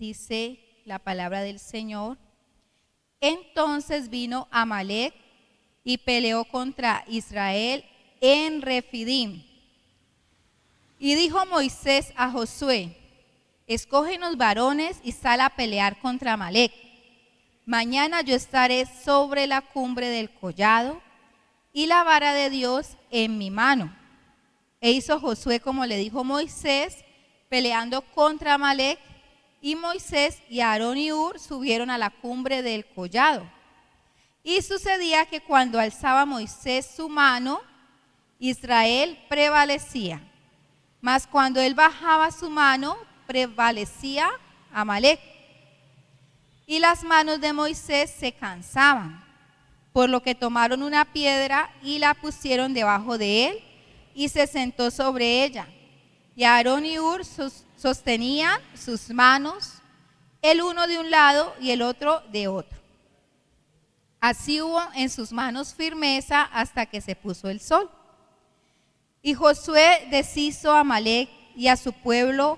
Dice la palabra del Señor: entonces vino Amalec y peleó contra Israel en Refidim. Y dijo Moisés a Josué: escógenos varones y sal a pelear contra Amalec. Mañana yo estaré sobre la cumbre del collado y la vara de Dios en mi mano. E hizo Josué como le dijo Moisés, peleando contra Amalec, y Moisés y Aarón y Hur subieron a la cumbre del collado. Y sucedía que cuando alzaba Moisés su mano, Israel prevalecía, mas cuando él bajaba su mano, prevalecía Amalec. Y las manos de Moisés se cansaban, por lo que tomaron una piedra y la pusieron debajo de él, y se sentó sobre ella. Y Aarón y Hur sostenían sus manos, el uno de un lado y el otro de otro. Así hubo en sus manos firmeza hasta que se puso el sol. Y Josué deshizo a Amalec y a su pueblo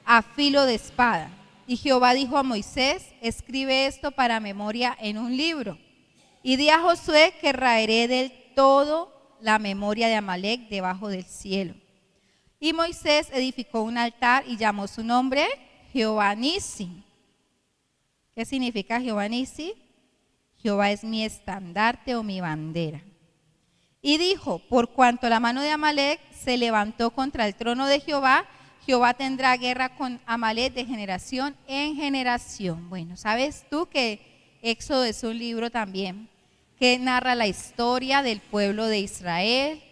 a filo de espada. Y Jehová dijo a Moisés: escribe esto para memoria en un libro. Y di a Josué que raeré del todo la memoria de Amalec debajo del cielo. Y Moisés edificó un altar y llamó su nombre Jehová Nissi. ¿Qué significa Jehová Nissi? Jehová es mi estandarte o mi bandera. Y dijo: por cuanto la mano de Amalec se levantó contra el trono de Jehová, Jehová tendrá guerra con Amalec de generación en generación. Bueno, ¿sabes tú que Éxodo es un libro también que narra la historia del pueblo de Israel,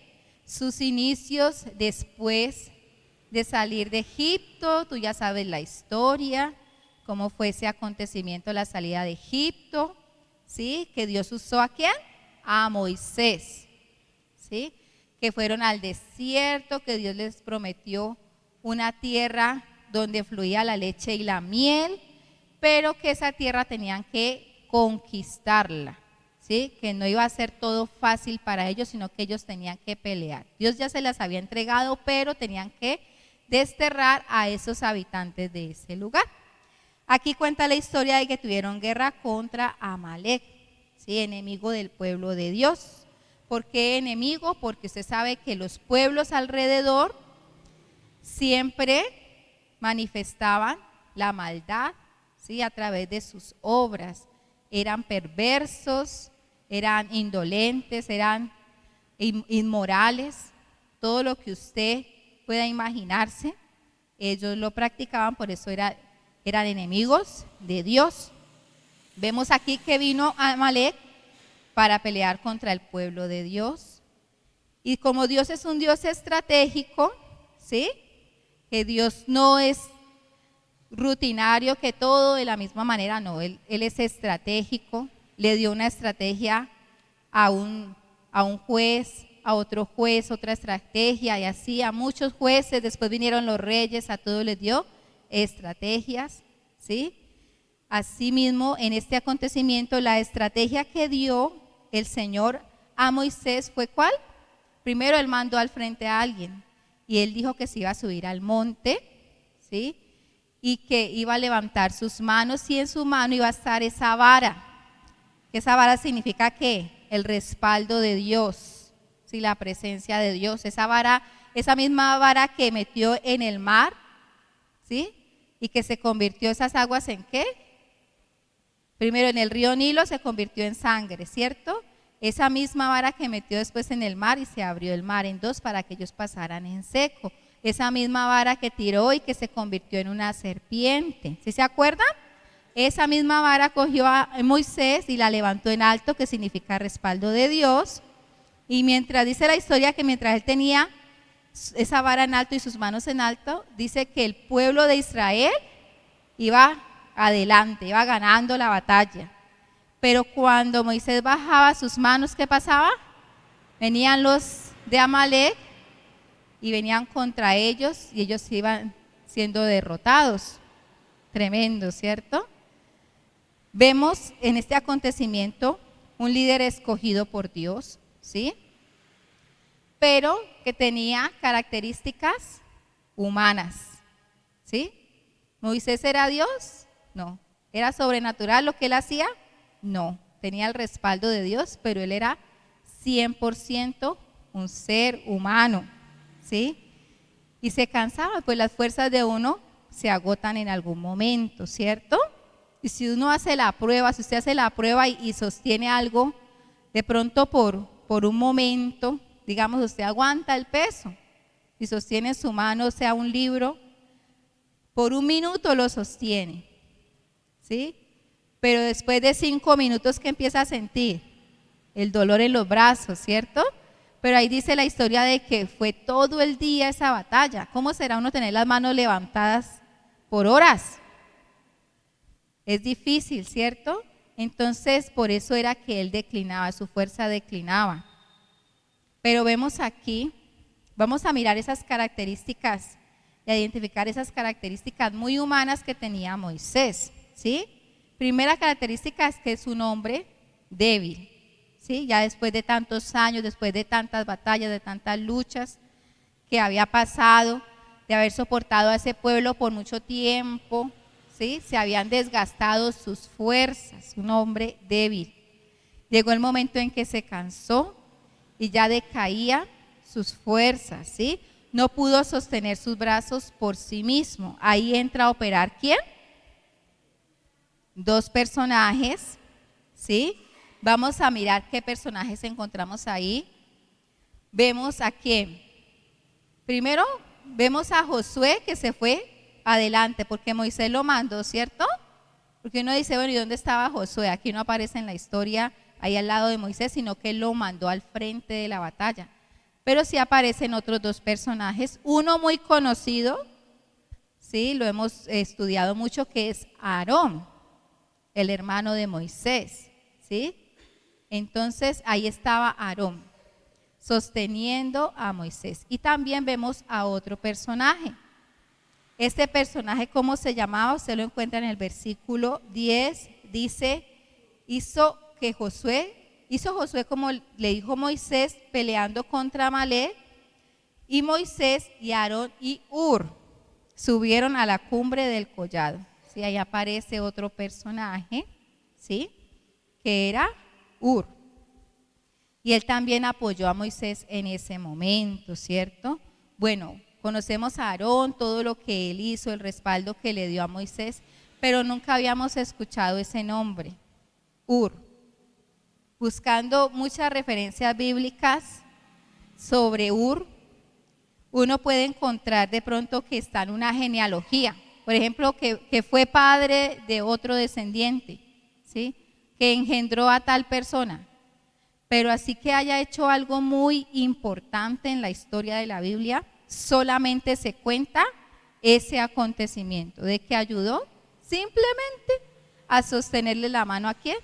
sus inicios después de salir de Egipto? Tú ya sabes la historia, cómo fue ese acontecimiento, la salida de Egipto, ¿sí? Que Dios usó ¿a quién? A Moisés, ¿sí? Que fueron al desierto, que Dios les prometió una tierra donde fluía la leche y la miel, pero que esa tierra tenían que conquistarla, ¿sí? Que no iba a ser todo fácil para ellos, sino que ellos tenían que pelear. Dios ya se las había entregado, pero tenían que desterrar a esos habitantes de ese lugar. Aquí cuenta la historia de que tuvieron guerra contra Amalec, ¿sí? Enemigo del pueblo de Dios. ¿Por qué enemigo? Porque usted sabe que los pueblos alrededor siempre manifestaban la maldad, ¿sí? A través de sus obras. Eran perversos, eran indolentes, eran inmorales. Todo lo que usted pueda imaginarse, ellos lo practicaban, por eso eran enemigos de Dios. Vemos aquí que vino Amalec para pelear contra el pueblo de Dios. Y como Dios es un Dios estratégico, ¿sí? Que Dios no es rutinario, que todo de la misma manera, no, Él es estratégico. Le dio una estrategia a un juez, a otro juez, otra estrategia, y así a muchos jueces. Después vinieron los reyes, a todos les dio estrategias, ¿sí? Asimismo, en este acontecimiento, la estrategia que dio el Señor a Moisés fue ¿cuál? Primero Él mandó al frente a alguien, y Él dijo que se iba a subir al monte, ¿sí? Y que iba a levantar sus manos, y en su mano iba a estar esa vara. Esa vara significa ¿qué? El respaldo de Dios, ¿sí? La presencia de Dios. Esa vara, esa misma vara que metió en el mar, ¿sí? Y que se convirtió esas aguas ¿en qué? Primero en el río Nilo se convirtió en sangre, ¿cierto? Esa misma vara que metió después en el mar y se abrió el mar en dos para que ellos pasaran en seco. Esa misma vara que tiró y que se convirtió en una serpiente. ¿Sí se acuerdan? Esa misma vara cogió a Moisés y la levantó en alto, que significa respaldo de Dios. Y mientras dice la historia que mientras él tenía esa vara en alto y sus manos en alto, dice que el pueblo de Israel iba adelante, iba ganando la batalla. Pero cuando Moisés bajaba sus manos, ¿qué pasaba? Venían los de Amalec y venían contra ellos, y ellos iban siendo derrotados. Tremendo, ¿cierto? Vemos en este acontecimiento un líder escogido por Dios, ¿sí? Pero que tenía características humanas, ¿sí? Moisés era Dios, No. ¿Era sobrenatural lo que él hacía? No. Tenía el respaldo de Dios, pero él era 100% un ser humano, ¿sí? Y se cansaba, pues las fuerzas de uno se agotan en algún momento, ¿cierto? Y si uno hace la prueba, si usted hace la prueba y sostiene algo, de pronto por un momento, digamos, usted aguanta el peso y sostiene en su mano, o sea, un libro, por un minuto lo sostiene, ¿sí? Pero después de 5 minutos que empieza a sentir el dolor en los brazos, ¿cierto? Pero ahí dice la historia de que fue todo el día esa batalla. ¿Cómo será uno tener las manos levantadas por horas? Es difícil, ¿cierto? Entonces, por eso era que él declinaba, su fuerza declinaba. Pero vemos aquí, vamos a mirar esas características y a identificar esas características muy humanas que tenía Moisés, ¿sí? Primera característica es que es un hombre débil, ¿sí? Ya después de tantos años, después de tantas batallas, de tantas luchas que había pasado, de haber soportado a ese pueblo por mucho tiempo, ¿sí? Se habían desgastado sus fuerzas, un hombre débil. Llegó el momento en que se cansó y ya decaía sus fuerzas, ¿sí? No pudo sostener sus brazos por sí mismo. Ahí entra a operar, ¿quién? 2 personajes, ¿sí? Vamos a mirar qué personajes encontramos ahí. Vemos a quién. Primero, vemos a Josué que se fue adelante, porque Moisés lo mandó, ¿cierto? Porque uno dice, bueno, ¿y dónde estaba Josué? Aquí no aparece en la historia ahí al lado de Moisés, sino que él lo mandó al frente de la batalla. Pero sí aparecen otros 2 personajes, uno muy conocido, ¿sí? Lo hemos estudiado mucho, que es Aarón, el hermano de Moisés, ¿sí? Entonces ahí estaba Aarón, sosteniendo a Moisés. Y también vemos a otro personaje. Este personaje, ¿cómo se llamaba? Usted lo encuentra en el versículo 10, dice, hizo Josué como le dijo Moisés, peleando contra Amalek, y Moisés y Aarón y Hur subieron a la cumbre del collado. ¿Sí? Ahí aparece otro personaje, ¿sí? Que era Hur. Y él también apoyó a Moisés en ese momento, ¿cierto? Bueno, conocemos a Aarón, todo lo que él hizo, el respaldo que le dio a Moisés, pero nunca habíamos escuchado ese nombre, Hur. Buscando muchas referencias bíblicas sobre Hur, uno puede encontrar de pronto que está en una genealogía. Por ejemplo, que fue padre de otro descendiente, ¿sí? Que engendró a tal persona. Pero así que haya hecho algo muy importante en la historia de la Biblia, solamente se cuenta ese acontecimiento, de que ayudó simplemente a sostenerle la mano ¿a quién?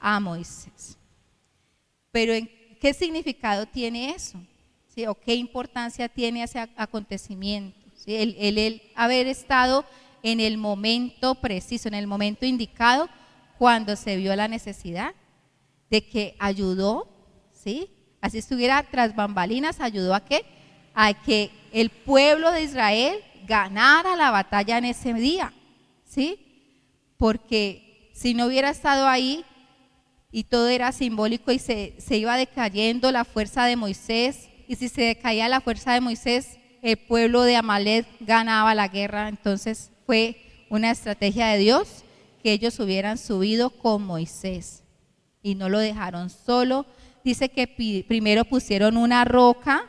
A Moisés. Pero ¿qué significado tiene eso? ¿Sí? ¿O qué importancia tiene ese acontecimiento? ¿Sí? El haber estado en el momento preciso, en el momento indicado, cuando se vio la necesidad de que ayudó, ¿sí? Así estuviera tras bambalinas, ayudó a qué? A que el pueblo de Israel ganara la batalla en ese día, ¿sí? Porque si no hubiera estado ahí y todo era simbólico y se iba decayendo la fuerza de Moisés, y si se decaía la fuerza de Moisés, el pueblo de Amalek ganaba la guerra. Entonces fue una estrategia de Dios que ellos hubieran subido con Moisés y no lo dejaron solo. Dice que primero pusieron una roca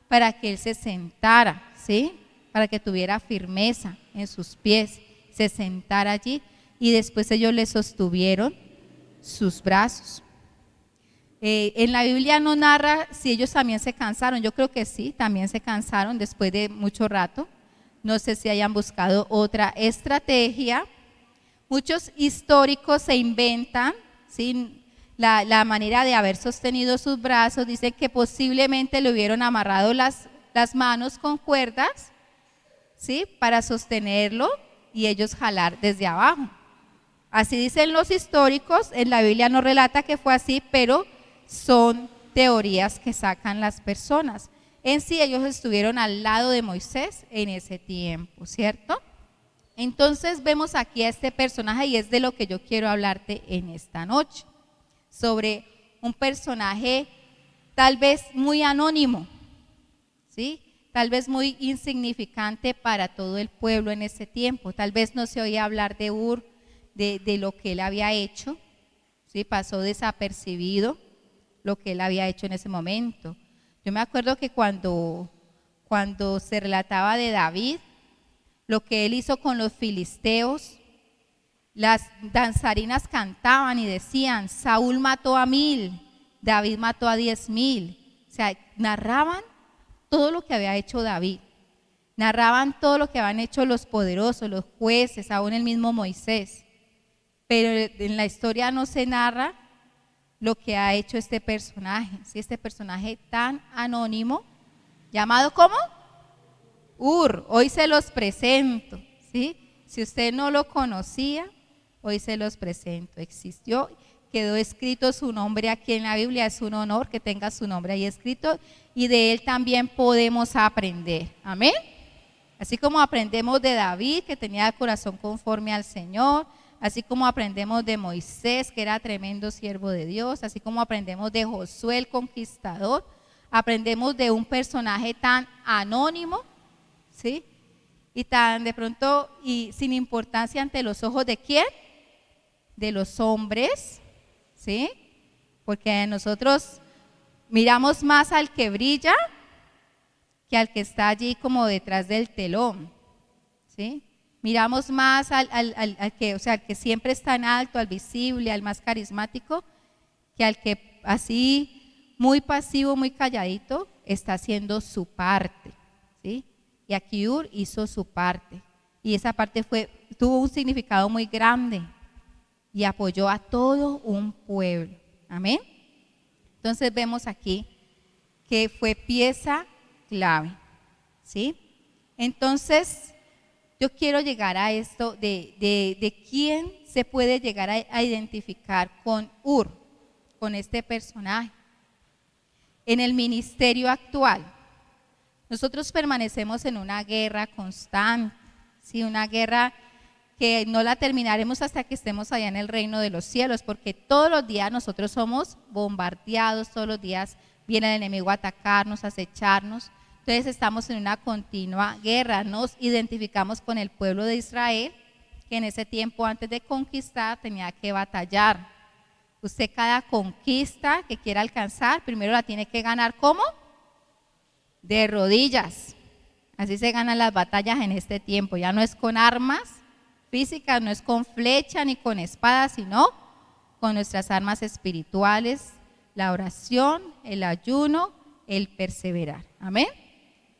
para que él se sentara, ¿sí? Para que tuviera firmeza en sus pies, se sentara allí, y después ellos le sostuvieron sus brazos. En la Biblia no narra si ellos también se cansaron. Yo creo que sí, también se cansaron después de mucho rato. No sé si hayan buscado otra estrategia. Muchos históricos se inventan, ¿sí? La manera de haber sostenido sus brazos. Dicen que posiblemente le hubieron amarrado las manos con cuerdas, ¿sí? Para sostenerlo y ellos jalar desde abajo. Así dicen los históricos. En la Biblia no relata que fue así, pero son teorías que sacan las personas. En sí ellos estuvieron al lado de Moisés en ese tiempo, ¿cierto? Entonces vemos aquí a este personaje y es de lo que yo quiero hablarte en esta noche, sobre un personaje tal vez muy anónimo, ¿sí? Tal vez muy insignificante para todo el pueblo en ese tiempo. Tal vez no se oía hablar de Ur, de lo que él había hecho, ¿sí? Pasó desapercibido lo que él había hecho en ese momento. Yo me acuerdo que cuando se relataba de David, lo que él hizo con los filisteos, las danzarinas cantaban y decían: Saúl mató a 1000, David mató a 10,000. O sea, narraban todo lo que había hecho David, narraban todo lo que habían hecho los poderosos, los jueces, aún el mismo Moisés. Pero en la historia no se narra lo que ha hecho este personaje, ¿sí? Este personaje tan anónimo, llamado ¿cómo? Ur. Hoy se los presento, ¿sí? Si usted no lo conocía, hoy se los presento. Existió, quedó escrito su nombre aquí en la Biblia, es un honor que tenga su nombre ahí escrito y de él también podemos aprender. Amén. Así como aprendemos de David, que tenía el corazón conforme al Señor, así como aprendemos de Moisés, que era tremendo siervo de Dios, así como aprendemos de Josué el conquistador, aprendemos de un personaje tan anónimo, ¿sí? Y tan de pronto y sin importancia ante los ojos de ¿quién? De los hombres, ¿sí? Porque nosotros miramos más al que brilla que al que está allí como detrás del telón, ¿sí? Miramos más al que, o sea, al que siempre está en alto, al visible, al más carismático, que al que así muy pasivo, muy calladito, está haciendo su parte, ¿sí? Y aquí Ur hizo su parte. Y esa parte tuvo un significado muy grande y apoyó a todo un pueblo. Amén. Entonces vemos aquí que fue pieza clave, ¿sí? Entonces yo quiero llegar a esto de quién se puede llegar a identificar con Ur, con este personaje. En el ministerio actual, nosotros permanecemos en una guerra constante, ¿sí? Una guerra que no la terminaremos hasta que estemos allá en el reino de los cielos, porque todos los días nosotros somos bombardeados, todos los días viene el enemigo a atacarnos, a acecharnos. Entonces estamos en una continua guerra. Nos identificamos con el pueblo de Israel, que en ese tiempo antes de conquistar tenía que batallar. Usted cada conquista que quiera alcanzar, primero la tiene que ganar ¿cómo? De rodillas. Así se ganan las batallas en este tiempo. Ya no es con armas físicas, no es con flecha ni con espada, sino con nuestras armas espirituales, la oración, el ayuno, el perseverar. Amén.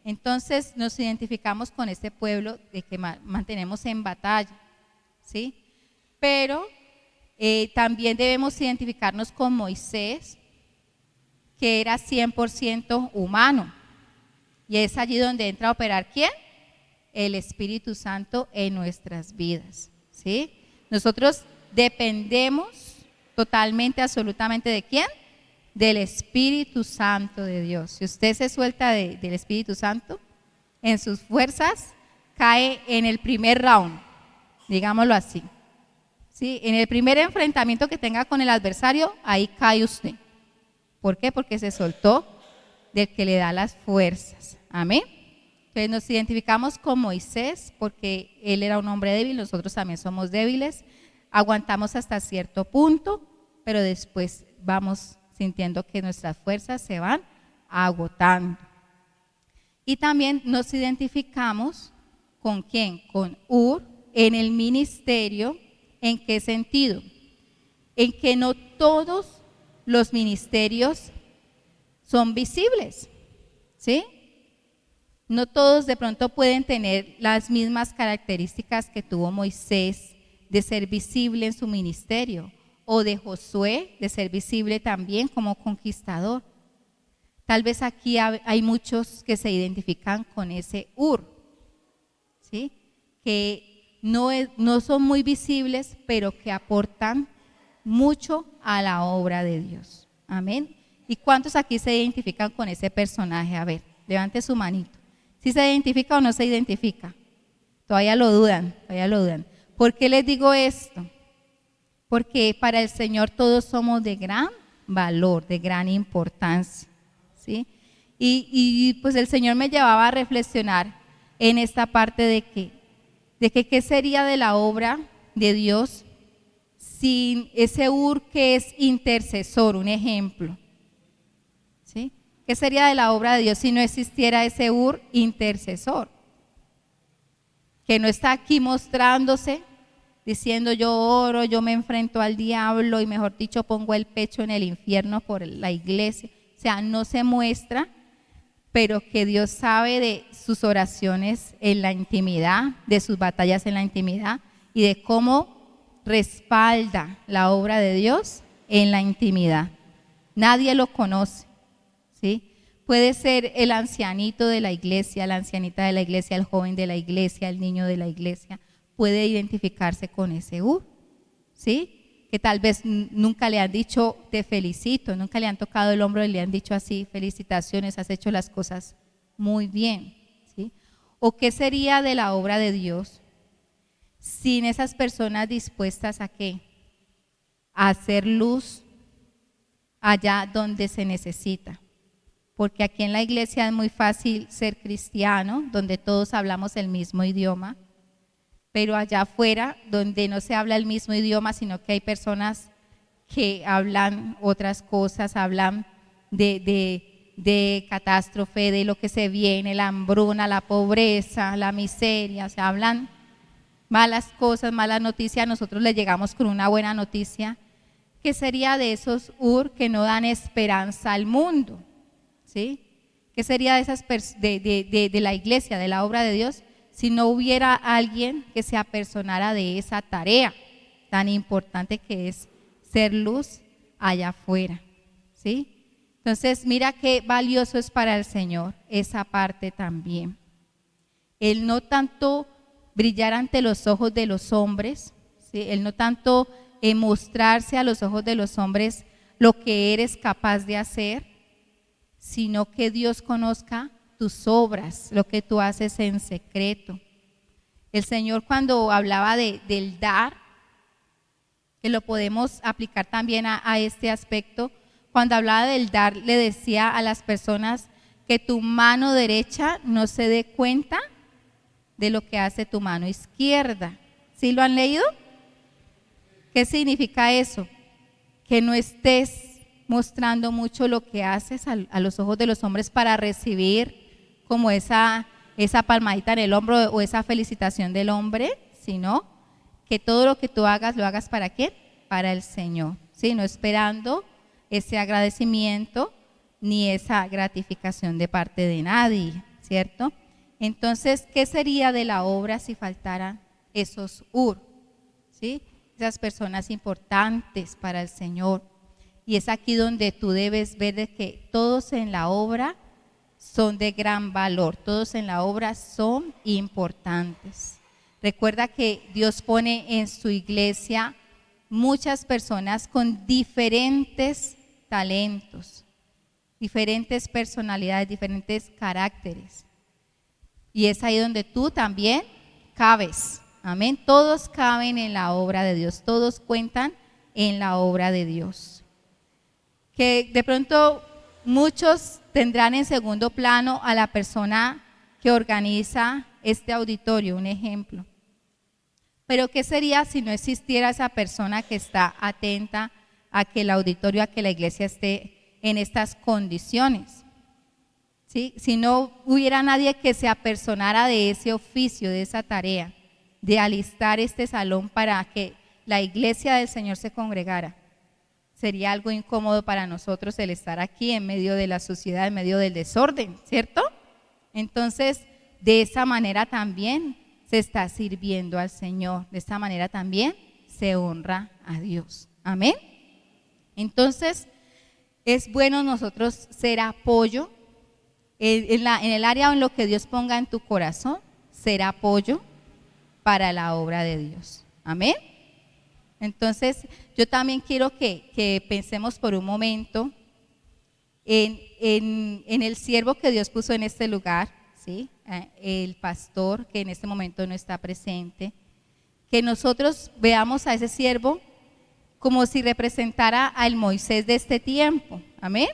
Entonces nos identificamos con este pueblo de que mantenemos en batalla, ¿sí? Pero también debemos identificarnos con Moisés, que era 100% humano. Y es allí donde entra a operar ¿quién? El Espíritu Santo en nuestras vidas, ¿sí? Nosotros dependemos totalmente, absolutamente ¿de quién? Del Espíritu Santo de Dios. Si usted se suelta del Espíritu Santo, en sus fuerzas, cae en el primer round, digámoslo así. ¿Sí? En el primer enfrentamiento que tenga con el adversario, ahí cae usted. ¿Por qué? Porque se soltó del que le da las fuerzas. Amén. Entonces nos identificamos con Moisés porque él era un hombre débil, nosotros también somos débiles. Aguantamos hasta cierto punto, pero después vamos sintiendo que nuestras fuerzas se van agotando. Y también nos identificamos con ¿quién? Con Ur en el ministerio. ¿En qué sentido? En que no todos los ministerios son visibles, ¿sí? No todos de pronto pueden tener las mismas características que tuvo Moisés de ser visible en su ministerio, o de Josué de ser visible también como conquistador. Tal vez aquí hay muchos que se identifican con ese Ur, ¿sí? Que no son muy visibles, pero que aportan mucho a la obra de Dios. Amén. ¿Y cuántos aquí se identifican con ese personaje? A ver, levante su manito. ¿Sí se identifica o no se identifica? Todavía lo dudan, todavía lo dudan. ¿Por qué les digo esto? Porque para el Señor todos somos de gran valor, de gran importancia, ¿sí? Y pues el Señor me llevaba a reflexionar en esta parte de que qué sería de la obra de Dios sin ese Ur que es intercesor, un ejemplo, ¿sí? ¿Qué sería de la obra de Dios si no existiera ese Ur intercesor? Que no está aquí mostrándose, diciendo yo oro, yo me enfrento al diablo y mejor dicho pongo el pecho en el infierno por la iglesia. O sea, no se muestra, pero que Dios sabe de sus oraciones en la intimidad, de sus batallas en la intimidad y de cómo respalda la obra de Dios en la intimidad. Nadie lo conoce, ¿sí? Puede ser el ancianito de la iglesia, la ancianita de la iglesia, el joven de la iglesia, el niño de la iglesia, puede identificarse con ese ¿sí? Que tal vez nunca le han dicho te felicito, nunca le han tocado el hombro y le han dicho así, felicitaciones, has hecho las cosas muy bien, ¿sí? ¿O qué sería de la obra de Dios sin esas personas dispuestas a qué? A hacer luz allá donde se necesita. Porque aquí en la iglesia es muy fácil ser cristiano, donde todos hablamos el mismo idioma, pero allá afuera, donde no se habla el mismo idioma, sino que hay personas que hablan otras cosas, hablan de catástrofe, de lo que se viene, la hambruna, la pobreza, la miseria, o sea, hablan malas cosas, malas noticias, nosotros les llegamos con una buena noticia, que sería de esos que no dan esperanza al mundo, ¿sí? ¿Qué sería de esas de la iglesia, de la obra de Dios, si no hubiera alguien que se apersonara de esa tarea tan importante que es ser luz allá afuera, ¿sí? Entonces, mira qué valioso es para el Señor esa parte también. El no tanto brillar ante los ojos de los hombres, ¿sí? El no tanto mostrarse a los ojos de los hombres lo que eres capaz de hacer, sino que Dios conozca tus obras, lo que tú haces en secreto. El Señor cuando hablaba del dar, que lo podemos aplicar también a este aspecto, cuando hablaba del dar, le decía a las personas que tu mano derecha no se dé cuenta de lo que hace tu mano izquierda. ¿Sí lo han leído? ¿Qué significa eso? Que no estés mostrando mucho lo que haces a los ojos de los hombres para recibir como esa palmadita en el hombro o esa felicitación del hombre, sino que todo lo que tú hagas, lo hagas ¿para qué? Para el Señor, ¿sí? No esperando ese agradecimiento ni esa gratificación de parte de nadie, ¿cierto? Entonces, ¿qué sería de la obra si faltaran esos ¿sí? Esas personas importantes para el Señor. Y es aquí donde tú debes ver de que todos en la obra son de gran valor, todos en la obra son importantes. Recuerda que Dios pone en su iglesia muchas personas con diferentes talentos, diferentes personalidades, diferentes caracteres. Y es ahí donde tú también cabes. Amén. Todos caben en la obra de Dios, todos cuentan en la obra de Dios. Que de pronto muchos tendrán en segundo plano a la persona que organiza este auditorio, un ejemplo. Pero ¿qué sería si no existiera esa persona que está atenta a que el auditorio, a que la iglesia esté en estas condiciones? ¿Sí? Si no hubiera nadie que se apersonara de ese oficio, de esa tarea, de alistar este salón para que la iglesia del Señor se congregara, sería algo incómodo para nosotros el estar aquí en medio de la suciedad, en medio del desorden, ¿cierto? Entonces, de esa manera también se está sirviendo al Señor, de esta manera también se honra a Dios. Amén. Entonces, es bueno nosotros ser apoyo en el área en lo que Dios ponga en tu corazón, ser apoyo para la obra de Dios. Amén. Entonces, yo también quiero que pensemos por un momento en el siervo que Dios puso en este lugar, ¿sí? El pastor que en este momento no está presente, que nosotros veamos a ese siervo como si representara al Moisés de este tiempo, amén.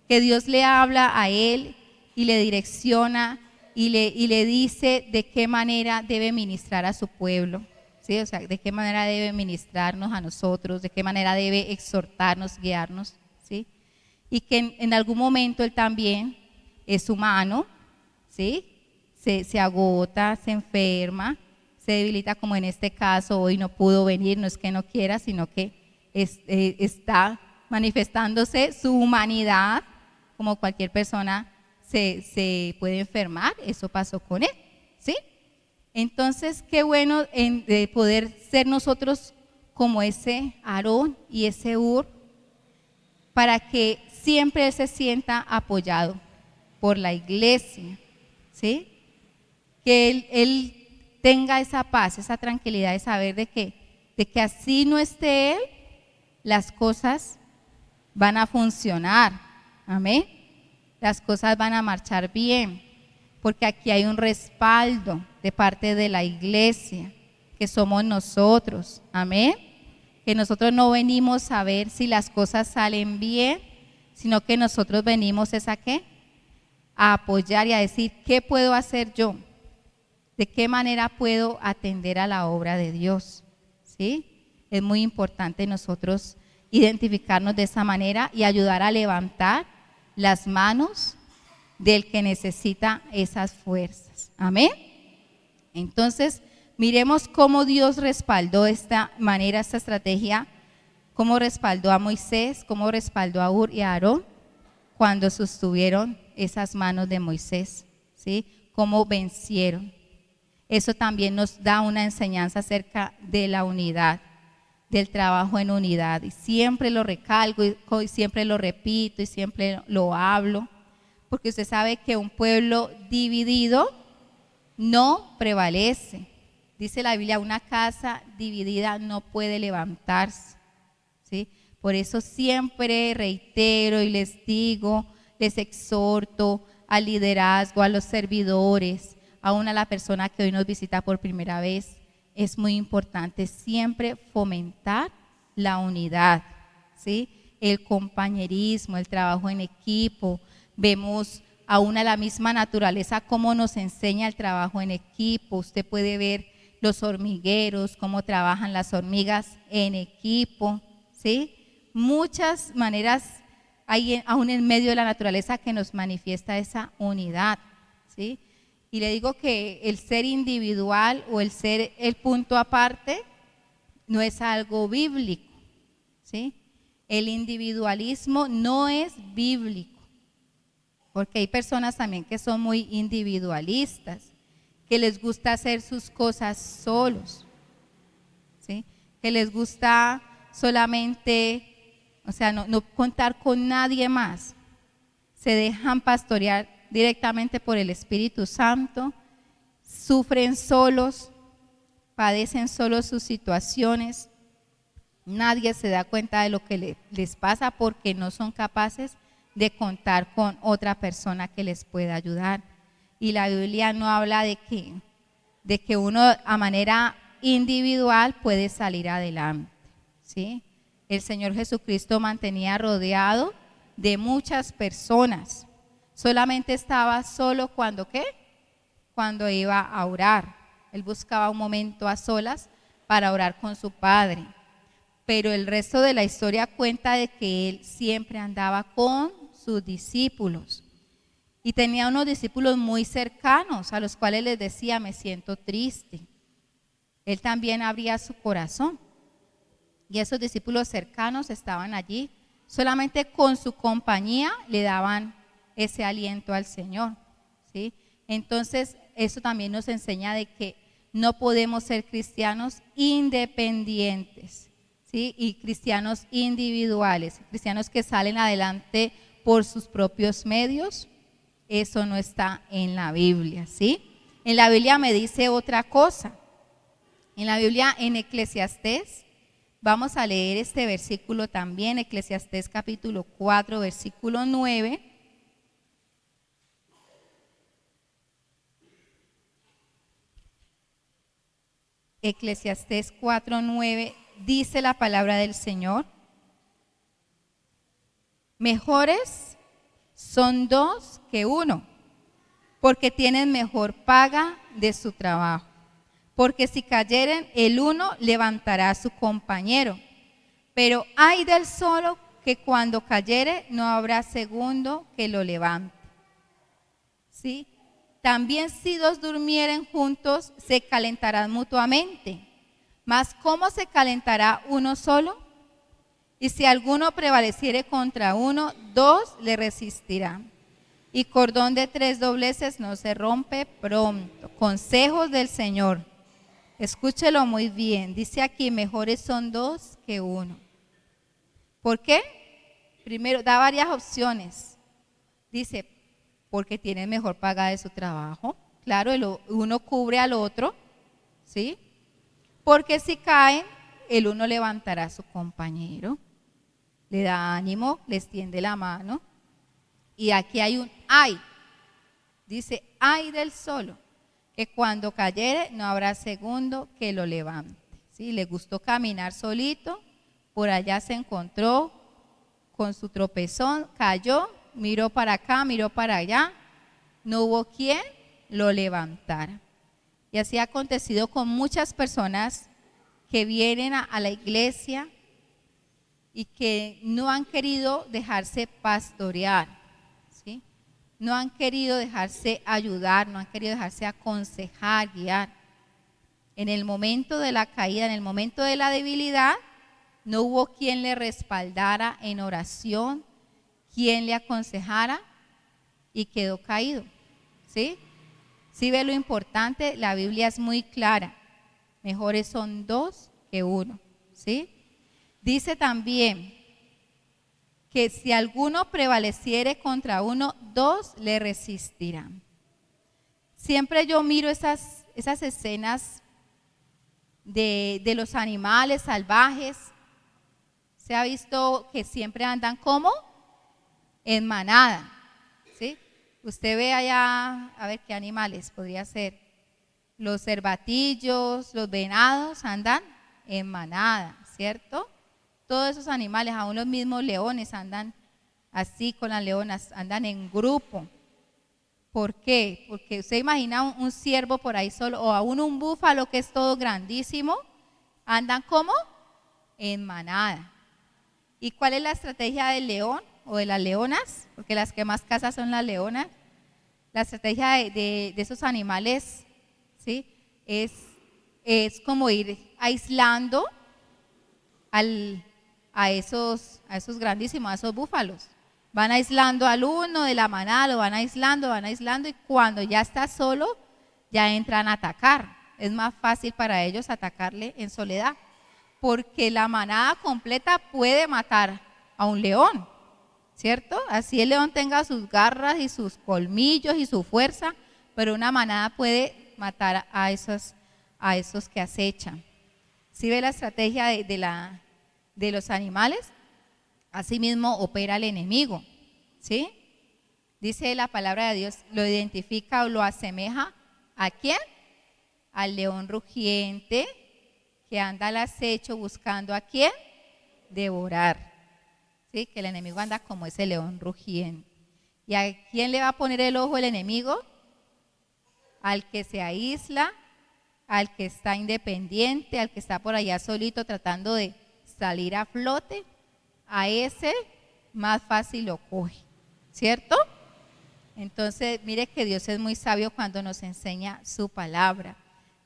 Que Dios le habla a él y le direcciona y le dice de qué manera debe ministrar a su pueblo, ¿sí? O sea, de qué manera debe ministrarnos a nosotros, de qué manera debe exhortarnos, guiarnos, ¿sí? Y que en algún momento él también es humano, ¿sí? Se agota, se enferma, se debilita, como en este caso hoy no pudo venir, no es que no quiera, sino que está manifestándose su humanidad, como cualquier persona se puede enfermar, eso pasó con él, ¿sí? Entonces, qué bueno de poder ser nosotros como ese Aarón y ese Hur, para que siempre él se sienta apoyado por la iglesia, ¿sí? Que él tenga esa paz, esa tranquilidad de saber de que así no esté él, las cosas van a funcionar, amén. Las cosas van a marchar bien, porque aquí hay un respaldo de parte de la iglesia, que somos nosotros, amén. Que nosotros no venimos a ver si las cosas salen bien, sino que nosotros venimos ¿a qué? A apoyar y a decir, ¿qué puedo hacer yo? ¿De qué manera puedo atender a la obra de Dios? ¿Sí? Es muy importante nosotros identificarnos de esa manera y ayudar a levantar las manos del que necesita esas fuerzas. Amén. Entonces, miremos cómo Dios respaldó esta manera, esta estrategia, cómo respaldó a Moisés, cómo respaldó a Hur y a Aarón cuando sostuvieron esas manos de Moisés, ¿sí? Cómo vencieron. Eso también nos da una enseñanza acerca de la unidad, del trabajo en unidad. Y siempre lo recalco y siempre lo repito y siempre lo hablo, porque usted sabe que un pueblo dividido no prevalece. Dice la Biblia, una casa dividida no puede levantarse, ¿sí? Por eso siempre reitero y les digo, les exhorto al liderazgo, a los servidores, aún a la persona que hoy nos visita por primera vez. Es muy importante siempre fomentar la unidad, ¿sí? El compañerismo, el trabajo en equipo. Vemos aún a la misma naturaleza cómo nos enseña el trabajo en equipo. Usted puede ver los hormigueros, cómo trabajan las hormigas en equipo, ¿sí? Muchas maneras hay aún en medio de la naturaleza que nos manifiesta esa unidad, ¿sí? Y le digo que el ser individual o el ser el punto aparte no es algo bíblico, ¿sí? El individualismo no es bíblico, porque hay personas también que son muy individualistas, que les gusta hacer sus cosas solos, ¿sí? Que les gusta solamente, o sea, no contar con nadie más. Se dejan pastorear directamente por el Espíritu Santo, sufren solos, padecen solos sus situaciones, nadie se da cuenta de lo que les pasa porque no son capaces de contar con otra persona que les pueda ayudar. Y la Biblia no habla de que uno a manera individual puede salir adelante, ¿sí? El Señor Jesucristo mantenía rodeado de muchas personas. Solamente estaba solo cuando ¿qué? Cuando iba a orar. Él buscaba un momento a solas para orar con su Padre. Pero el resto de la historia cuenta de que él siempre andaba con sus discípulos. Y tenía unos discípulos muy cercanos a los cuales les decía, me siento triste. Él también abría su corazón. Y esos discípulos cercanos estaban allí. Solamente con su compañía le daban ese aliento al Señor, ¿sí? Entonces, eso también nos enseña de que no podemos ser cristianos independientes, ¿sí? Y cristianos individuales, cristianos que salen adelante por sus propios medios. Eso no está en la Biblia, ¿sí? En la Biblia me dice otra cosa. En la Biblia, en Eclesiastés, vamos a leer este versículo también, Eclesiastés capítulo 4, versículo 9. Eclesiastés 4:9 dice la palabra del Señor: mejores son dos que uno, porque tienen mejor paga de su trabajo. Porque si cayeren, el uno levantará a su compañero. Pero ay del solo que cuando cayere no habrá segundo que lo levante. ¿Sí? También si dos durmieren juntos, se calentarán mutuamente. Mas ¿cómo se calentará uno solo? Y si alguno prevaleciere contra uno, dos le resistirán. Y cordón de 3 dobleces no se rompe pronto. Consejos del Señor. Escúchelo muy bien. Dice aquí, mejores son dos que uno. ¿Por qué? Primero, da varias opciones. Dice, porque tienen mejor paga de su trabajo. Claro, uno cubre al otro, ¿sí? Porque si caen, el uno levantará a su compañero, le da ánimo, le extiende la mano. Y aquí hay un ay. Dice, ay del solo, que cuando cayere no habrá segundo que lo levante. ¿Sí? Le gustó caminar solito, por allá se encontró con su tropezón, cayó, miró para acá, miró para allá, no hubo quien lo levantara. Y así ha acontecido con muchas personas que vienen a la iglesia y que no han querido dejarse pastorear, ¿sí? No han querido dejarse ayudar, no han querido dejarse aconsejar, guiar. En el momento de la caída, en el momento de la debilidad, no hubo quien le respaldara en oración, quien le aconsejara y quedó caído, ¿sí? ¿Sí ve lo importante? La Biblia es muy clara. Mejores son dos que uno, ¿sí? Dice también que si alguno prevaleciere contra uno, dos le resistirán. Siempre yo miro esas escenas de los animales salvajes. Se ha visto que siempre andan como en manada, ¿sí? Usted ve allá, a ver qué animales podría ser. Los cervatillos, los venados andan en manada, ¿cierto? Todos esos animales, aún los mismos leones andan así con las leonas, andan en grupo. ¿Por qué? Porque usted imagina un ciervo por ahí solo, o aún un búfalo que es todo grandísimo, andan como en manada. ¿Y cuál es la estrategia del león o de las leonas? Porque las que más cazan son las leonas. La estrategia de esos animales, ¿sí? Es como ir aislando a esos grandísimos, a esos búfalos. Van aislando al uno de la manada, lo van aislando y cuando ya está solo, ya entran a atacar. Es más fácil para ellos atacarle en soledad, porque la manada completa puede matar a un león, ¿cierto? Así el león tenga sus garras y sus colmillos y su fuerza, pero una manada puede matar a esos que acechan. ¿Sí ve la estrategia de los animales? Asimismo opera el enemigo, ¿sí? Dice la palabra de Dios, lo identifica o lo asemeja ¿a quién? Al león rugiente que anda al acecho buscando ¿a quién? Devorar, ¿sí? Que el enemigo anda como ese león rugiente. ¿Y a quién le va a poner el ojo el enemigo? Al que se aísla, al que está independiente, al que está por allá solito tratando de salir a flote. A ese más fácil lo coge, ¿cierto? Entonces, mire que Dios es muy sabio cuando nos enseña su palabra.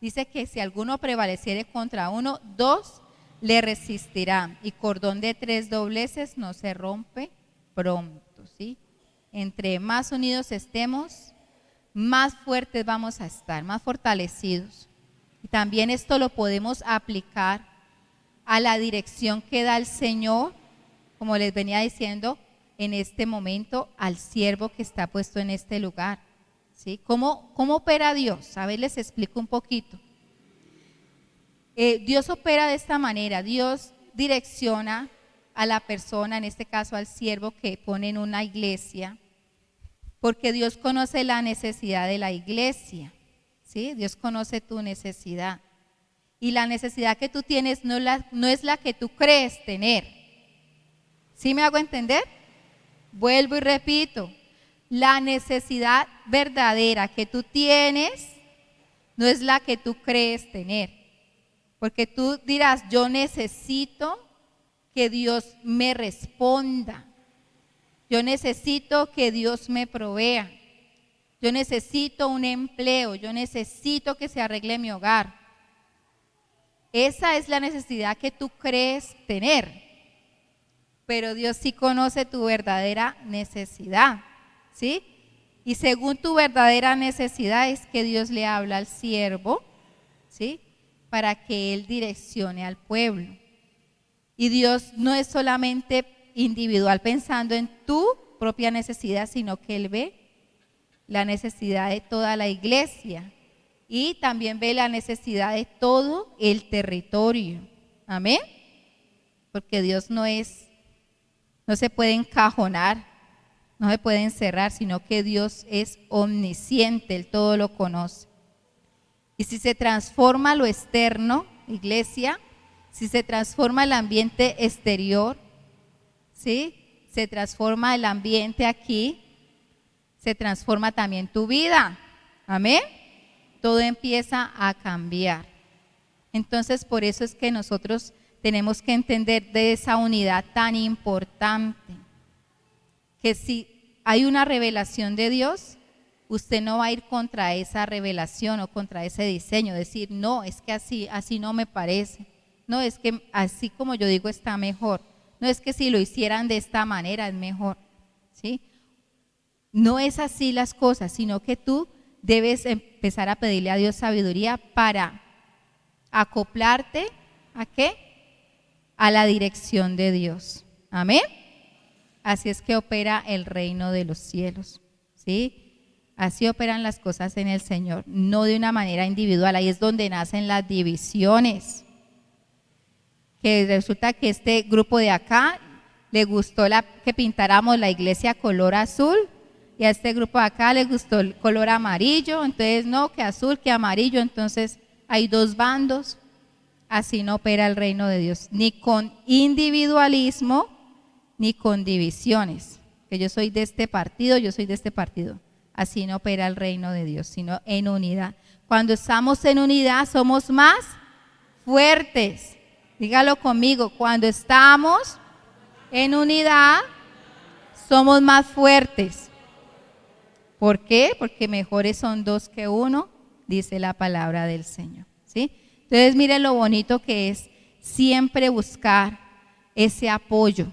Dice que si alguno prevaleciere contra uno, dos le resistirán. Y cordón de 3 dobleces no se rompe pronto, ¿sí? Entre más unidos estemos, más fuertes vamos a estar, más fortalecidos. Y también esto lo podemos aplicar a la dirección que da el Señor, como les venía diciendo en este momento, al siervo que está puesto en este lugar, ¿sí? ¿Cómo opera Dios? A ver, les explico un poquito. Dios opera de esta manera. Dios direcciona a la persona, en este caso al siervo que pone en una iglesia, porque Dios conoce la necesidad de la iglesia, ¿sí? Dios conoce tu necesidad. Y la necesidad que tú tienes no es la que tú crees tener. ¿Sí me hago entender? Vuelvo y repito, la necesidad verdadera que tú tienes no es la que tú crees tener. Porque tú dirás, yo necesito que Dios me responda. Yo necesito que Dios me provea. Yo necesito un empleo. Yo necesito que se arregle mi hogar. Esa es la necesidad que tú crees tener. Pero Dios sí conoce tu verdadera necesidad, ¿sí? Y según tu verdadera necesidad es que Dios le habla al siervo, ¿sí? Para que él direccione al pueblo. Y Dios no es solamente individual pensando en tu propia necesidad, sino que Él ve la necesidad de toda la iglesia y también ve la necesidad de todo el territorio. Amén. Porque Dios no se puede encajonar, no se puede encerrar, sino que Dios es omnisciente, Él todo lo conoce. Y si se transforma lo externo, iglesia, si se transforma el ambiente exterior, ¿sí? Se transforma el ambiente aquí, se transforma también tu vida. Amén. Todo empieza a cambiar. Entonces, por eso es que nosotros tenemos que entender de esa unidad tan importante, que si hay una revelación de Dios, usted no va a ir contra esa revelación o contra ese diseño, decir, no, es que así no me parece. No, es que así como yo digo está mejor. No es que si lo hicieran de esta manera es mejor, ¿sí? No es así las cosas, sino que tú debes empezar a pedirle a Dios sabiduría para acoplarte ¿a qué? A la dirección de Dios. Amén. Así es que opera el reino de los cielos, ¿sí? Así operan las cosas en el Señor, no de una manera individual. Ahí es donde nacen las divisiones. Que resulta que este grupo de acá le gustó que pintáramos la iglesia color azul y a este grupo de acá le gustó el color amarillo, entonces no, que azul, que amarillo, entonces hay dos bandos. Así no opera el reino de Dios, ni con individualismo, ni con divisiones, que yo soy de este partido, yo soy de este partido. Así no opera el reino de Dios, sino en unidad. Cuando estamos en unidad somos más fuertes. Dígalo conmigo, cuando estamos en unidad somos más fuertes. ¿Por qué? Porque mejores son dos que uno, dice la palabra del Señor, ¿sí? Entonces miren lo bonito que es siempre buscar ese apoyo,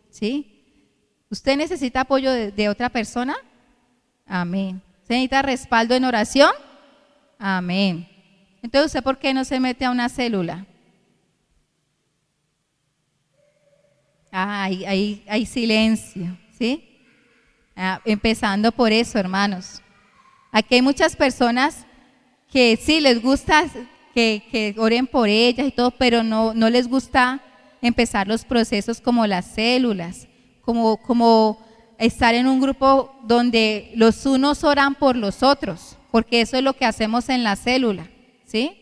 ¿sí? ¿Usted necesita apoyo de otra persona? Amén. ¿Usted necesita respaldo en oración? Amén. Entonces, ¿usted por qué no se mete a una célula? Hay silencio, ¿sí? Empezando por eso, hermanos. Aquí hay muchas personas que sí les gusta que oren por ellas y todo, pero no les gusta empezar los procesos como las células, como estar en un grupo donde los unos oran por los otros, porque eso es lo que hacemos en la célula, ¿sí?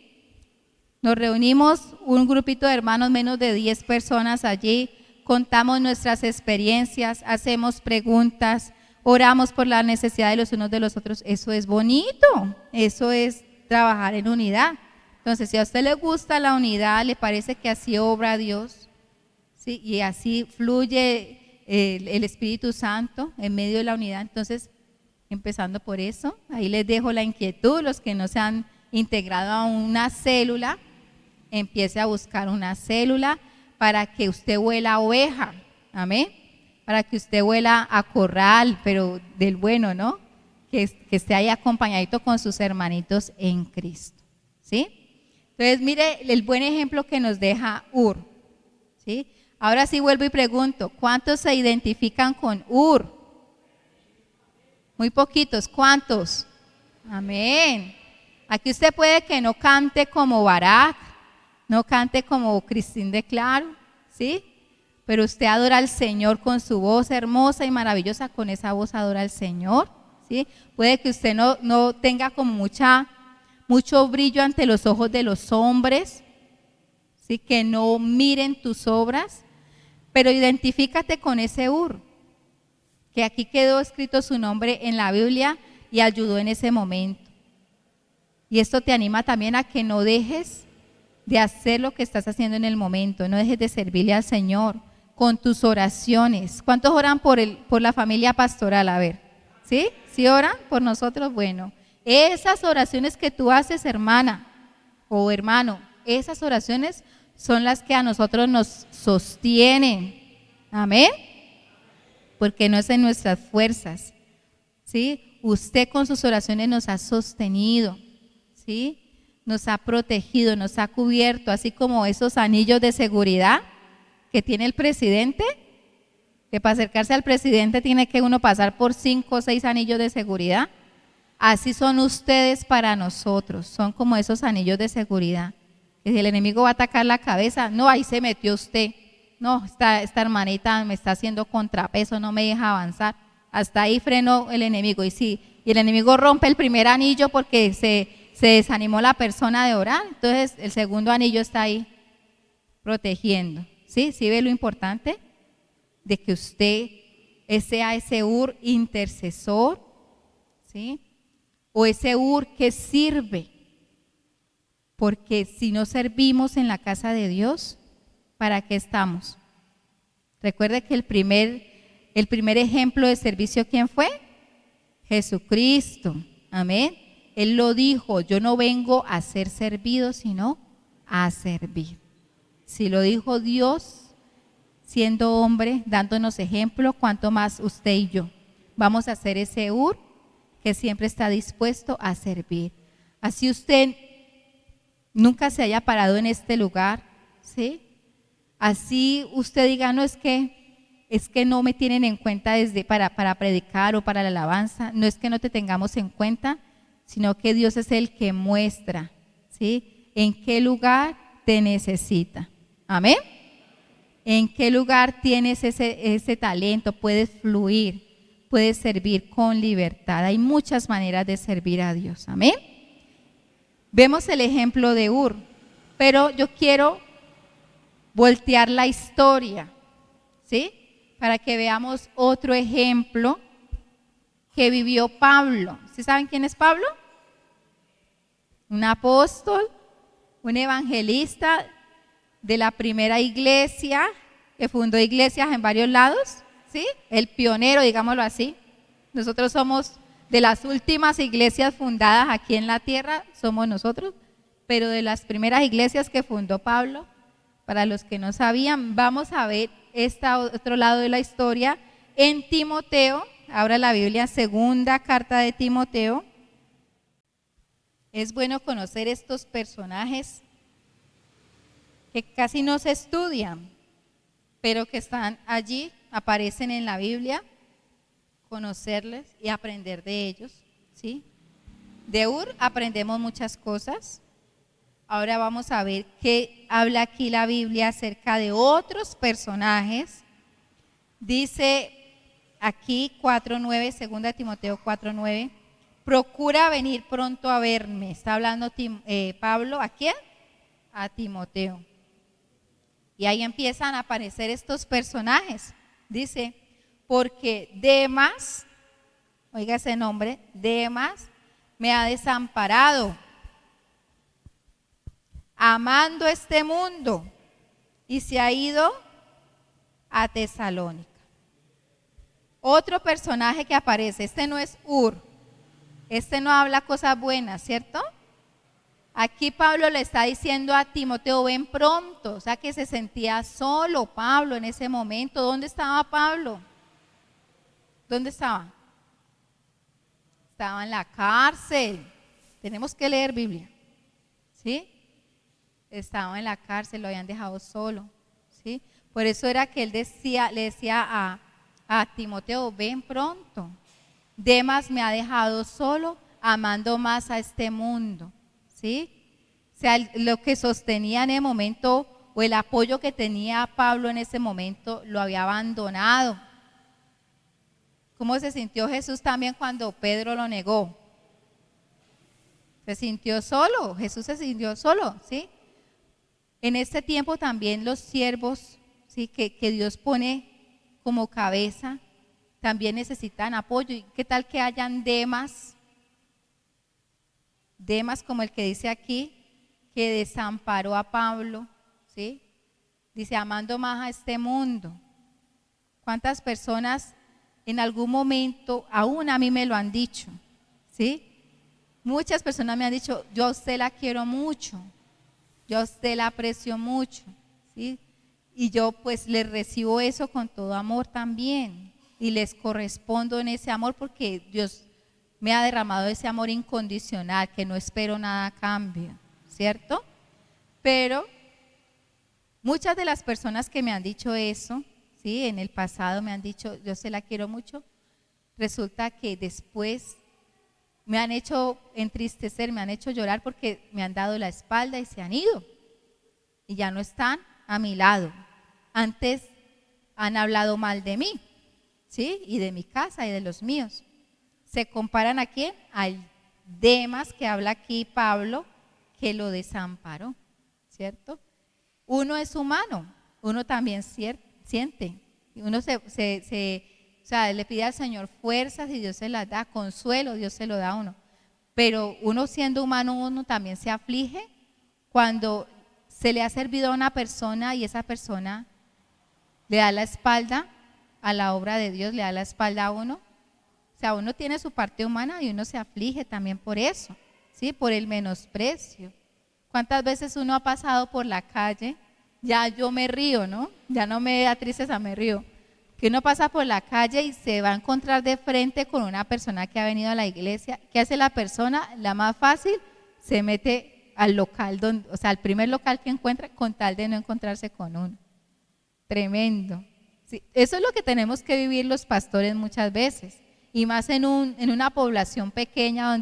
Nos reunimos un grupito de hermanos, menos de 10 personas allí, contamos nuestras experiencias, hacemos preguntas, oramos por la necesidad de los unos de los otros. Eso es bonito, eso es trabajar en unidad. Entonces, si a usted le gusta la unidad, le parece que así obra Dios, ¿sí? Y así fluye el Espíritu Santo en medio de la unidad, entonces, empezando por eso, ahí les dejo la inquietud, los que no se han integrado a una célula, empiece a buscar una célula para que usted huela a oveja, amén, para que usted huela a corral, pero del bueno, ¿no? Que esté ahí acompañadito con sus hermanitos en Cristo, ¿sí? Entonces, mire el buen ejemplo que nos deja Ur, ¿sí? Ahora sí vuelvo y pregunto, ¿cuántos se identifican con Ur? Muy poquitos, ¿cuántos? Amén. Aquí usted puede que no cante como Barak, no cante como Cristín de Claro, ¿sí? Pero usted adora al Señor con su voz hermosa y maravillosa, con esa voz adora al Señor, ¿sí? Puede que usted no tenga como mucho brillo ante los ojos de los hombres, ¿sí? Que no miren tus obras, pero identifícate con ese Ur, que aquí quedó escrito su nombre en la Biblia y ayudó en ese momento. Y esto te anima también a que no dejes de hacer lo que estás haciendo en el momento, no dejes de servirle al Señor con tus oraciones. ¿Cuántos oran por la familia pastoral? A ver, ¿sí? ¿Sí oran por nosotros? Bueno, esas oraciones que tú haces, hermana o hermano, esas oraciones son las que a nosotros nos sostienen. Amén. Porque no es en nuestras fuerzas, ¿sí? Usted con sus oraciones nos ha sostenido, ¿sí? Nos ha protegido, nos ha cubierto, así como esos anillos de seguridad que tiene el presidente, que para acercarse al presidente tiene que uno pasar por 5 o 6 anillos de seguridad. Así son ustedes para nosotros, son como esos anillos de seguridad. Y si el enemigo va a atacar la cabeza, no, ahí se metió usted. No, esta hermanita me está haciendo contrapeso, no me deja avanzar. Hasta ahí frenó el enemigo. Y el enemigo rompe el primer anillo porque se desanimó la persona de orar, entonces el segundo anillo está ahí protegiendo. ¿Sí? ¿Sí ve lo importante? De que usted sea ese Ur intercesor, ¿sí? O ese Ur que sirve. Porque si no servimos en la casa de Dios, ¿para qué estamos? Recuerde que el primer ejemplo de servicio, ¿quién fue? Jesucristo. Amén. Él lo dijo, yo no vengo a ser servido, sino a servir. Si lo dijo Dios, siendo hombre, dándonos ejemplo, cuanto más usted y yo. Vamos a ser ese Ur que siempre está dispuesto a servir. Así usted nunca se haya parado en este lugar, ¿sí? Así usted diga, no, es que no me tienen en cuenta para predicar o para la alabanza. No es que no te tengamos en cuenta, sino que Dios es el que muestra, ¿sí? En qué lugar te necesita. Amén. En qué lugar tienes ese talento, puedes fluir, puedes servir con libertad. Hay muchas maneras de servir a Dios. Amén. Vemos el ejemplo de Ur, pero yo quiero voltear la historia, ¿sí? Para que veamos otro ejemplo que vivió Pablo. ¿Sí saben quién es Pablo? Un apóstol, un evangelista de la primera iglesia, que fundó iglesias en varios lados, ¿sí? El pionero, digámoslo así. Nosotros somos de las últimas iglesias fundadas aquí en la tierra, somos nosotros, pero de las primeras iglesias que fundó Pablo, para los que no sabían, vamos a ver este otro lado de la historia en Timoteo. Ahora la Biblia, segunda carta de Timoteo. Es bueno conocer estos personajes que casi no se estudian, pero que están allí, aparecen en la Biblia, conocerles y aprender de ellos, ¿sí? De Ur aprendemos muchas cosas. Ahora vamos a ver qué habla aquí la Biblia acerca de otros personajes. Dice aquí 4:9, 2 Timoteo 4:9, procura venir pronto a verme. Está hablando Pablo, ¿a quién? A Timoteo. Y ahí empiezan a aparecer estos personajes. Dice, porque Demas, oiga ese nombre, Demas me ha desamparado, amando este mundo, y se ha ido a Tesalónica. Otro personaje que aparece, este no es Ur, este no habla cosas buenas, ¿cierto? Aquí Pablo le está diciendo a Timoteo, ven pronto, o sea que se sentía solo Pablo en ese momento. ¿Dónde estaba Pablo? ¿Dónde estaba? Estaba en la cárcel. Tenemos que leer Biblia, ¿sí? Estaba en la cárcel, lo habían dejado solo, ¿sí? Por eso era que él le decía a Timoteo, ven pronto. Demas me ha dejado solo, amando más a este mundo, ¿sí? O sea, lo que sostenía en el momento, o el apoyo que tenía Pablo en ese momento, lo había abandonado. ¿Cómo se sintió Jesús también cuando Pedro lo negó? Se sintió solo, Jesús se sintió solo, ¿sí? En este tiempo también los siervos, ¿sí? que Dios pone como cabeza, también necesitan apoyo. ¿Y qué tal que hayan Demas? Demas como el que dice aquí, que desamparó a Pablo, ¿sí? Dice, amando más a este mundo. ¿Cuántas personas en algún momento, aún a mí me lo han dicho, ¿sí? Muchas personas me han dicho, yo a usted la quiero mucho, yo a usted la aprecio mucho, ¿sí? Y yo pues les recibo eso con todo amor también y les correspondo en ese amor porque Dios me ha derramado ese amor incondicional, que no espero nada a cambio, ¿cierto? Pero muchas de las personas que me han dicho eso, ¿sí? En el pasado me han dicho, yo se la quiero mucho, resulta que después me han hecho entristecer, me han hecho llorar porque me han dado la espalda y se han ido y ya no están a mi lado. Antes han hablado mal de mí, ¿sí? Y de mi casa y de los míos. ¿Se comparan a quién? Al Demas que habla aquí Pablo, que lo desamparó, ¿cierto? Uno es humano, uno también siente, uno o sea, le pide al Señor fuerzas y Dios se las da, consuelo, Dios se lo da a uno. Pero uno siendo humano, uno también se aflige cuando se le ha servido a una persona y esa persona le da la espalda a la obra de Dios, le da la espalda a uno. O sea, uno tiene su parte humana y uno se aflige también por eso, ¿sí? Por el menosprecio. ¿Cuántas veces uno ha pasado por la calle? Ya yo me río, ¿no? Ya no me da tristeza, me río. Que uno pasa por la calle y se va a encontrar de frente con una persona que ha venido a la iglesia. ¿Qué hace la persona? La más fácil, se mete al local, o sea, al primer local que encuentra con tal de no encontrarse con uno. Tremendo. Sí, eso es lo que tenemos que vivir los pastores muchas veces. Y más en una población pequeña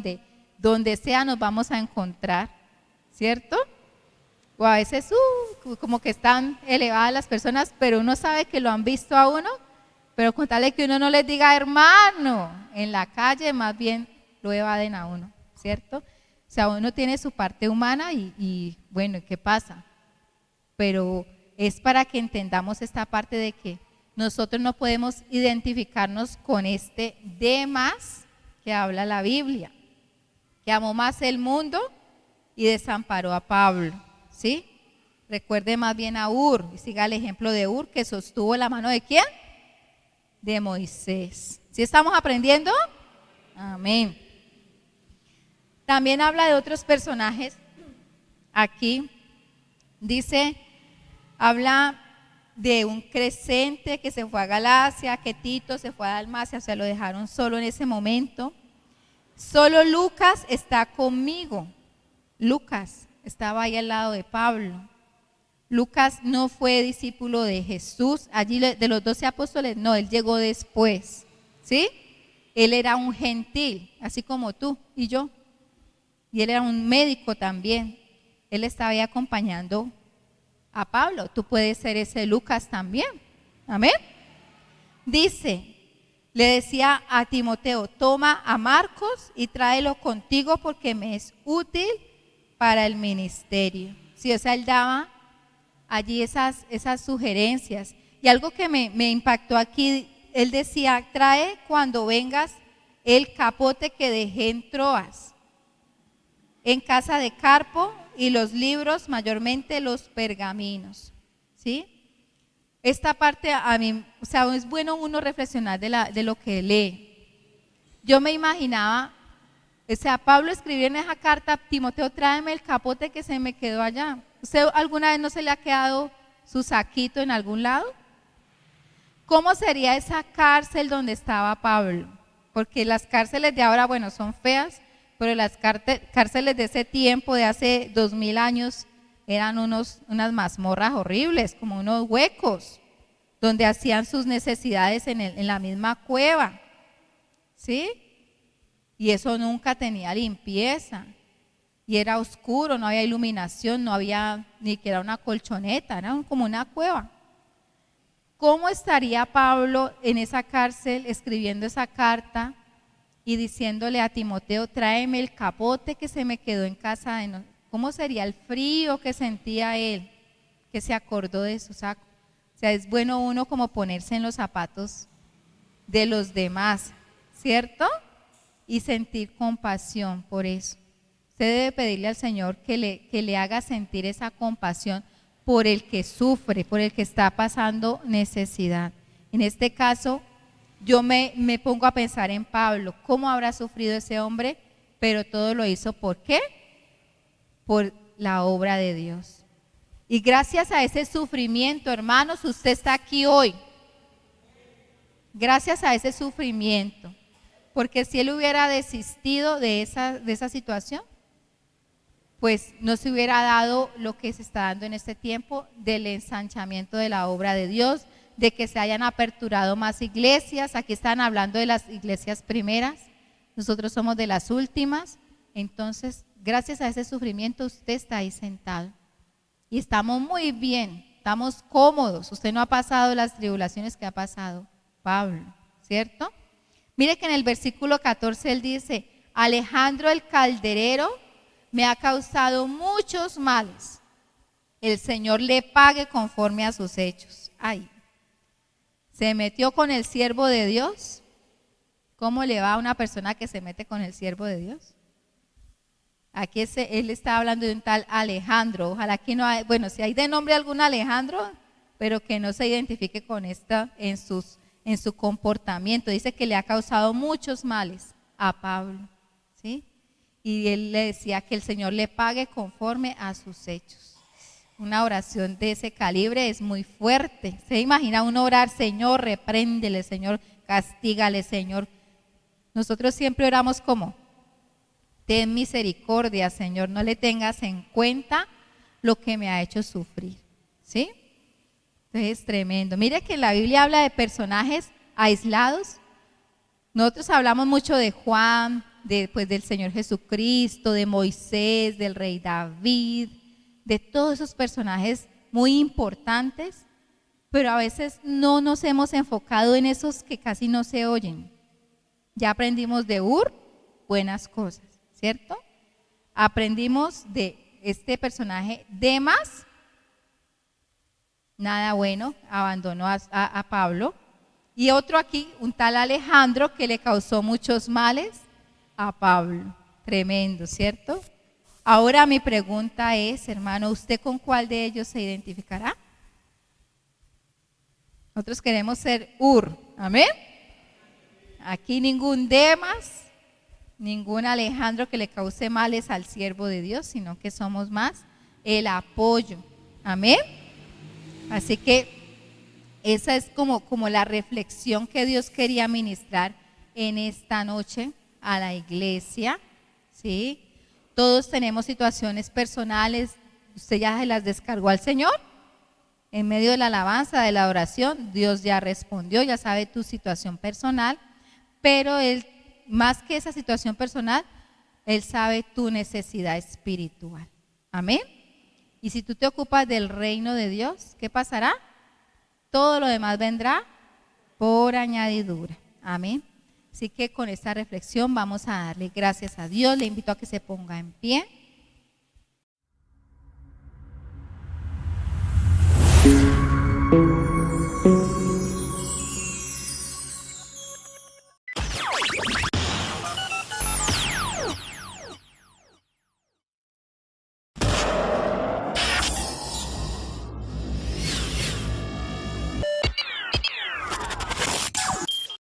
donde sea nos vamos a encontrar, ¿cierto? O a veces como que están elevadas las personas, pero uno sabe que lo han visto a uno, pero con tal de que uno no les diga hermano en la calle, más bien lo evaden a uno, ¿cierto? O sea, uno tiene su parte humana y bueno, ¿qué pasa? Pero es para que entendamos esta parte de que nosotros no podemos identificarnos con este Demas que habla la Biblia, que amó más el mundo y desamparó a Pablo, ¿sí? Recuerde más bien a Ur y siga el ejemplo de Ur que sostuvo la mano de ¿quién? De Moisés. ¿Sí estamos aprendiendo? Amén. También habla de otros personajes. Aquí dice, habla de un Crescente que se fue a Galacia, que Tito se fue a Dalmacia, o sea, lo dejaron solo en ese momento. Solo Lucas está conmigo. Lucas estaba ahí al lado de Pablo. Lucas no fue discípulo de Jesús, allí de los 12 apóstoles, no, él llegó después, ¿sí? Él era un gentil, así como tú y yo, y él era un médico también. Él estaba ahí acompañando a Pablo. Tú puedes ser ese Lucas también, amén. Dice, le decía a Timoteo, toma a Marcos y tráelo contigo porque me es útil para el ministerio. Sí, o sea, él daba allí esas sugerencias. Y algo que me impactó aquí, él decía, trae cuando vengas el capote que dejé en Troas, en casa de Carpo, y los libros, mayormente los pergaminos, ¿sí? Esta parte a mí, o sea, es bueno uno reflexionar de lo que lee. Yo me imaginaba, o sea, Pablo escribió en esa carta, Timoteo, tráeme el capote que se me quedó allá. ¿Usted alguna vez no se le ha quedado su saquito en algún lado? ¿Cómo sería esa cárcel donde estaba Pablo? Porque las cárceles de ahora, bueno, son feas, pero las cárceles de ese tiempo, de hace 2000 años, eran unas mazmorras horribles, como unos huecos, donde hacían sus necesidades en la misma cueva, ¿sí? Y eso nunca tenía limpieza, y era oscuro, no había iluminación, no había ni que era una colchoneta, era como una cueva. ¿Cómo estaría Pablo en esa cárcel escribiendo esa carta y diciéndole a Timoteo, tráeme el capote que se me quedó en casa? ¿Cómo sería el frío que sentía él? que se acordó de eso. O sea, es bueno uno como ponerse en los zapatos de los demás, ¿cierto? Y sentir compasión por eso. Usted debe pedirle al Señor que le haga sentir esa compasión por el que sufre, por el que está pasando necesidad. En este caso, yo me pongo a pensar en Pablo, ¿cómo habrá sufrido ese hombre? Pero todo lo hizo, ¿por qué? Por la obra de Dios. Y gracias a ese sufrimiento, hermanos, usted está aquí hoy. Gracias a ese sufrimiento. Porque si él hubiera desistido de esa situación, pues no se hubiera dado lo que se está dando en este tiempo del ensanchamiento de la obra de Dios, de que se hayan aperturado más iglesias. Aquí están hablando de las iglesias primeras, nosotros somos de las últimas. Entonces, gracias a ese sufrimiento usted está ahí sentado y estamos muy bien, estamos cómodos. Usted no ha pasado las tribulaciones que ha pasado Pablo, ¿cierto? Mire que en el versículo 14 él dice: Alejandro el calderero me ha causado muchos males, el Señor le pague conforme a sus hechos. Ay, se metió con el siervo de Dios. ¿Cómo le va a una persona que se mete con el siervo de Dios? Aquí él está hablando de un tal Alejandro. Ojalá que no hay, bueno, si hay de nombre algún Alejandro, pero que no se identifique con esta en su comportamiento. Dice que le ha causado muchos males a Pablo, ¿sí? Y él le decía que el Señor le pague conforme a sus hechos. Una oración de ese calibre es muy fuerte. ¿Se imagina uno orar: Señor, repréndele, Señor, castígale, Señor? Nosotros siempre oramos como: ten misericordia, Señor, no le tengas en cuenta lo que me ha hecho sufrir, ¿sí? Entonces es tremendo. Mire que la Biblia habla de personajes aislados. Nosotros hablamos mucho de Juan, del Señor Jesucristo, de Moisés, del rey David, de todos esos personajes muy importantes, pero a veces no nos hemos enfocado en esos que casi no se oyen. Ya aprendimos de Ur buenas cosas, ¿cierto? Aprendimos de este personaje Demas, nada bueno, abandonó a Pablo. Y otro aquí, un tal Alejandro, que le causó muchos males a Pablo. Tremendo, ¿cierto? Ahora mi pregunta es, hermano, ¿usted con cuál de ellos se identificará? Nosotros queremos ser Ur, ¿amén? Aquí ningún Demas, ningún Alejandro que le cause males al siervo de Dios, sino que somos más el apoyo, ¿amén? Así que esa es como la reflexión que Dios quería ministrar en esta noche a la iglesia, ¿sí? Todos tenemos situaciones personales. ¿Usted ya se las descargó al Señor? En medio de la alabanza, de la oración, Dios ya respondió, ya sabe tu situación personal, pero Él, más que esa situación personal, Él sabe tu necesidad espiritual. Amén. Y si tú te ocupas del reino de Dios, ¿qué pasará? Todo lo demás vendrá por añadidura. Amén. Así que con esta reflexión vamos a darle gracias a Dios. Le invito a que se ponga en pie.